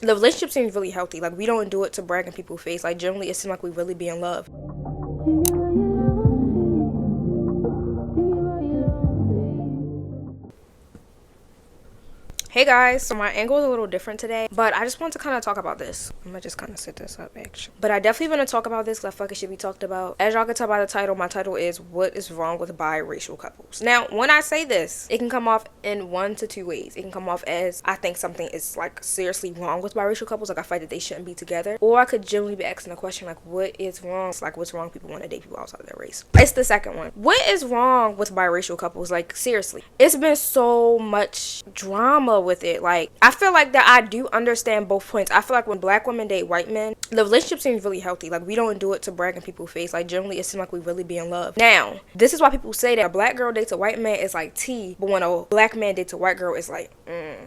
The relationship seems really healthy. Like, we don't do it to brag in people's face. Like, generally it seems like we really be in love. Hey guys, so my angle is a little different today, but I just want to kind of talk about this. I'm gonna just kind of set this up actually. But I definitely want to talk about this because I feel like it should be talked about. As y'all can tell by the title, my title is What is Wrong with Biracial Couples? Now, when I say this, it can come off in one to two ways. It can come off as I think something is like seriously wrong with biracial couples, like I fight that they shouldn't be together. Or I could generally be asking a question like, what is wrong? It's like, what's wrong? People want to date people outside of their race. It's the second one. What is wrong with biracial couples? Like, seriously. It's been so much drama with it. Like, I feel like that I do understand both points. I feel like when black women date white men, the relationship seems really healthy. Like, we don't do it to brag in people's face. Like, generally it seems like we really be in love. Now, this is why people say that a black girl dates a white man is like tea, but when a black man dates a white girl, it's like,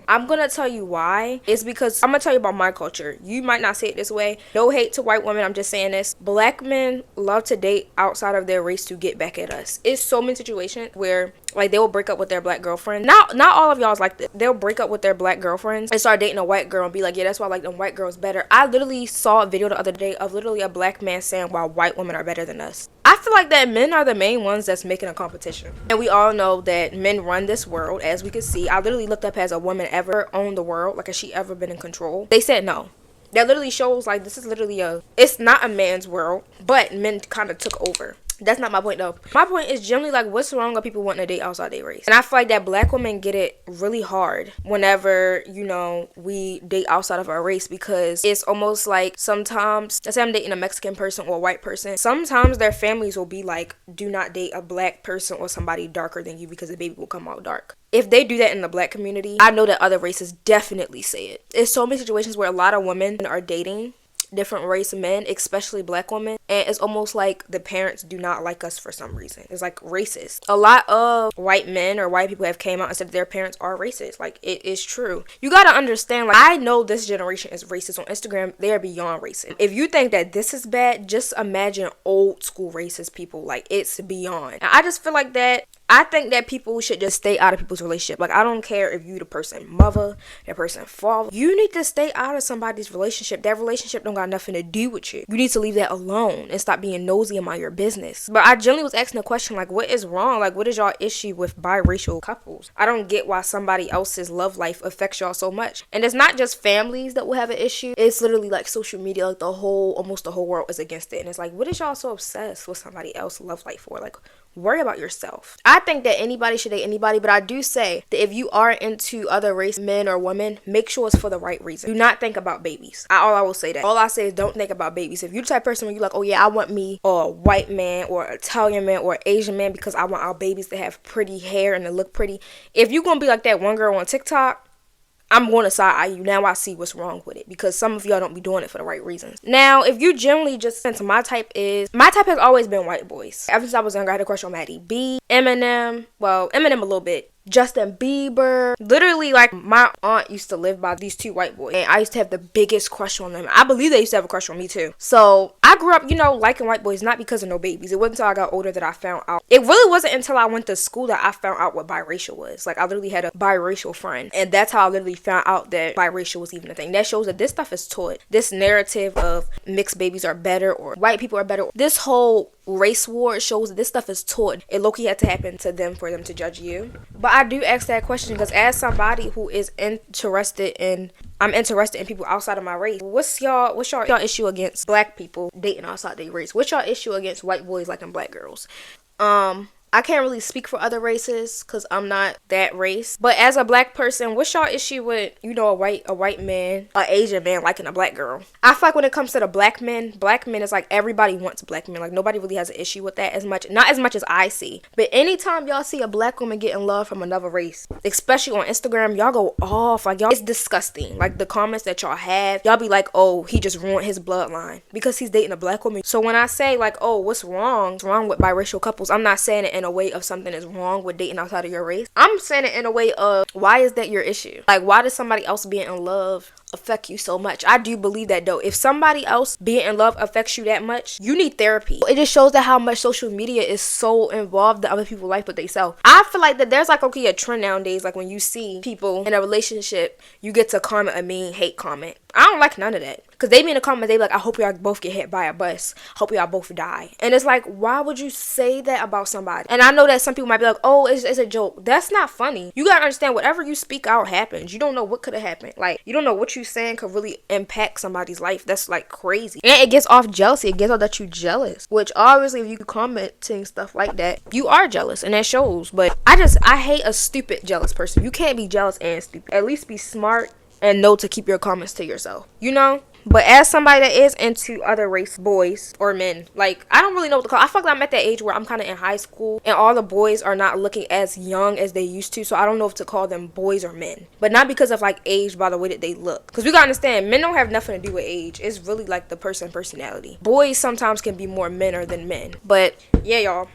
I'm gonna tell you why. It's because I'm gonna tell you about my culture. You might not say it this way. No hate to white women. I'm just saying this. Black men love to date outside of their race to get back at us. It's so many situations where like they will break up with their black girlfriend. Not all of y'all's like this. They'll break up with their black girlfriends and start dating a white girl and be like, yeah, that's why I like them white girls better. I literally saw a video the other day of literally a black man saying why white women are better than us. I feel like that men are the main ones that's making a competition. And we all know that men run this world, as we can see. I literally looked up, has a woman ever owned the world? Like, has she ever been in control? They said no. That literally shows like this is literally it's not a man's world, but men kind of took over. That's not my point though. My point is generally like, what's wrong with people wanting to date outside their race? And I feel like that black women get it really hard whenever, you know, we date outside of our race, because it's almost like sometimes, let's say I'm dating a Mexican person or a white person, sometimes their families will be like, do not date a black person or somebody darker than you because the baby will come out dark. If they do that in the black community, I know that other races definitely say it. There's so many situations where a lot of women are dating different race men, especially black women, and it's almost like the parents do not like us for some reason. It's like racist. A lot of white men or white people have came out and said their parents are racist. Like, it is true. You gotta understand, like, I know this generation is racist on Instagram. They are beyond racist. If you think that this is bad, just imagine old school racist people. Like, it's beyond. And I just feel like that I think that people should just stay out of people's relationship. Like, I don't care if you the person mother, that person father. You need to stay out of somebody's relationship. That relationship don't got nothing to do with you. You need to leave that alone and stop being nosy about your business. But I generally was asking a question like, what is wrong? Like, what is y'all issue with biracial couples? I don't get why somebody else's love life affects y'all so much. And it's not just families that will have an issue. It's literally like social media, like almost the whole world is against it. And it's like, what is y'all so obsessed with somebody else's love life for? Like, worry about yourself. I think that anybody should date anybody, but I do say that if you are into other race, men or women, make sure it's for the right reason. Do not think about babies. I will say that. All I say is don't think about babies. If you're the type of person where you're like, oh yeah, I want me a white man or Italian man or Asian man because I want our babies to have pretty hair and to look pretty. If you're gonna be like that one girl on TikTok, I'm going to side eye you. Now I see what's wrong with it, because some of y'all don't be doing it for the right reasons. Now, if you generally just, since my type has always been white boys. Ever since I was younger, I had a crush on Maddie B, Eminem a little bit, Justin Bieber. Literally, like, my aunt used to live by these two white boys, and I used to have the biggest crush on them. I believe they used to have a crush on me too. So I grew up, you know, liking white boys, not because of no babies. It wasn't until I got older that I found out. It really wasn't until I went to school that I found out what biracial was. Like, I literally had a biracial friend, and that's how I literally found out that biracial was even a thing. That shows that this stuff is taught. This narrative of mixed babies are better or white people are better. This whole race war shows that this stuff is taught. It low-key had to happen to them for them to judge you. But I do ask that question because as somebody who is I'm interested in people outside of my race. What's y'all issue against black people dating outside their race? What's y'all issue against white boys liking black girls? I can't really speak for other races because I'm not that race. But as a black person, what's y'all issue with, you know, a white man, an Asian man liking a black girl? I feel like when it comes to the black men is like everybody wants black men. Like, nobody really has an issue with that not as much as I see. But anytime y'all see a black woman getting love from another race, especially on Instagram, y'all go off. Like, y'all, it's disgusting. Like, the comments that y'all have, y'all be like, oh, he just ruined his bloodline because he's dating a black woman. So when I say like, oh, what's wrong with biracial couples, I'm not saying it in a way of something is wrong with dating outside of your race. I'm saying it in a way of, why is that your issue? Like, why does somebody else being in love affect you so much? I do believe that though. If somebody else being in love affects you that much, you need therapy. It just shows that how much social media is so involved in other people's life but they self. I feel like that there's like, okay, a trend nowadays, like when you see people in a relationship, you get to comment a mean hate comment. I don't like none of that. Because they be in the comments, they be like, I hope y'all both get hit by a bus. Hope y'all both die. And it's like, why would you say that about somebody? And I know that some people might be like, oh, it's a joke. That's not funny. You gotta understand, whatever you speak out happens. You don't know what could have happened. Like, you don't know what you saying could really impact somebody's life. That's like crazy. And it gets off jealousy. It gets off that you jealous. Which obviously, if you commenting stuff like that, you are jealous. And that shows. But I hate a stupid jealous person. You can't be jealous and stupid. At least be smart and know to keep your comments to yourself. You know? But as somebody that is into other race boys or men, like, I don't really know what to call. I feel like I'm at that age where I'm kind of in high school and all the boys are not looking as young as they used to. So I don't know if to call them boys or men. But not because of like age, by the way that they look. Because we gotta understand, men don't have nothing to do with age. It's really like the personality. Boys sometimes can be more menner than men. But yeah, y'all.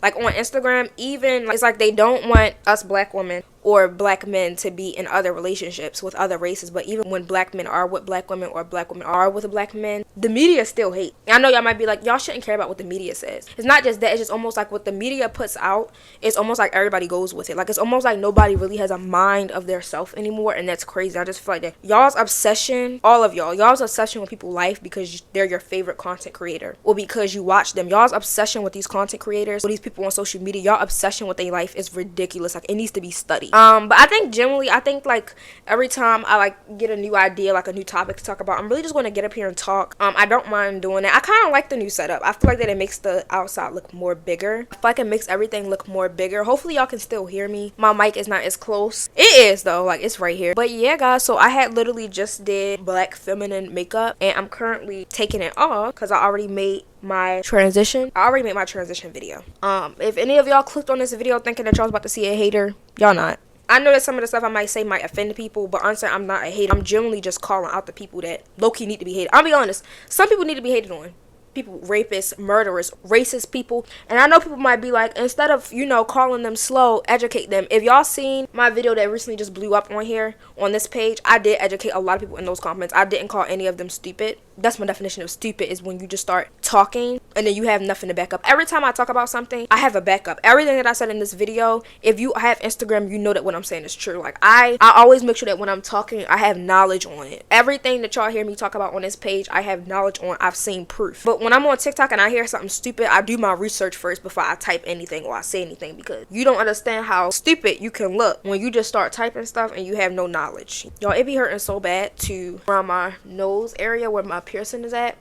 Like on Instagram, even it's like they don't want us black women or black men to be in other relationships with other races. But even when black men are with black women or black women are with black men, the media still hate. I know y'all might be like, y'all shouldn't care about what the media says. It's not just that. It's just almost like what the media puts out, it's almost like everybody goes with it. Like, it's almost like nobody really has a mind of their self anymore. And that's crazy. I just feel like that y'all's obsession, all of y'all's obsession with people's life because they're your favorite content creator or because you watch them. Y'all's obsession with these content creators or these people on social media, y'all obsession with their life is ridiculous. Like, it needs to be studied. But I think generally, like every time I like get a new idea, like a new topic to talk about, I'm really just going to get up here and talk. I don't mind doing it. I kind of like the new setup. I feel like that it makes the outside look more bigger. I feel like it makes everything look more bigger. Hopefully y'all can still hear me. My mic is not as close. It is though, like it's right here. But yeah, guys, so I had literally just did black feminine makeup and I'm currently taking it off because I already made my transition. I already made my transition video. If any of y'all clicked on this video thinking that y'all was about to see a hater, y'all not. I know that some of the stuff I might say might offend people, but honestly, I'm not a hater. I'm generally just calling out the people that low-key need to be hated. I'll be honest. Some people need to be hated on. People, rapists, murderers, racist people. And I know people might be like, instead of, you know, calling them slow, educate them. If y'all seen my video that recently just blew up on here, on this page, I did educate a lot of people in those comments. I didn't call any of them stupid. That's my definition of stupid, is when you just start talking and then you have nothing to back up. Every time I talk about something, I have a backup. Everything that I said in this video, if you have Instagram, you know that what I'm saying is true. Like, I always make sure that when I'm talking, I have knowledge on it. Everything that y'all hear me talk about on this page, I have knowledge on. I've seen proof. But when I'm on TikTok and I hear something stupid, I do my research first before I type anything or I say anything, because you don't understand how stupid you can look when you just start typing stuff and you have no knowledge. Y'all, it be hurting so bad to around my nose area where my piercing is at.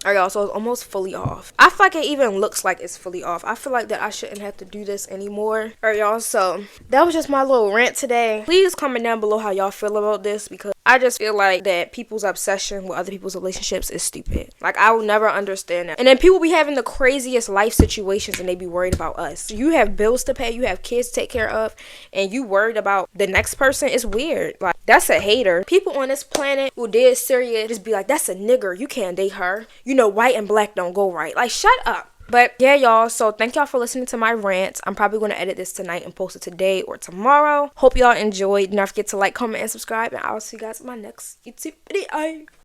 Alright, y'all, so it's almost fully off. I feel like it even looks like it's fully off. I feel like that I shouldn't have to do this anymore. Alright, y'all, so that was just my little rant today. Please comment down below how y'all feel about this, because I just feel like that people's obsession with other people's relationships is stupid. Like, I will never understand that. And then people be having the craziest life situations and they be worried about us. You have bills to pay, you have kids to take care of, and you worried about the next person. It's weird. Like, that's a hater. People on this planet who dead serious just be like, that's a nigger, you can't date her. You know, white and black don't go right. Like, shut up. But yeah, y'all, so thank y'all for listening to my rants. I'm probably going to edit this tonight and post it today or tomorrow. Hope y'all enjoyed. Do not forget to like, comment, and subscribe, and I'll see you guys in my next YouTube video.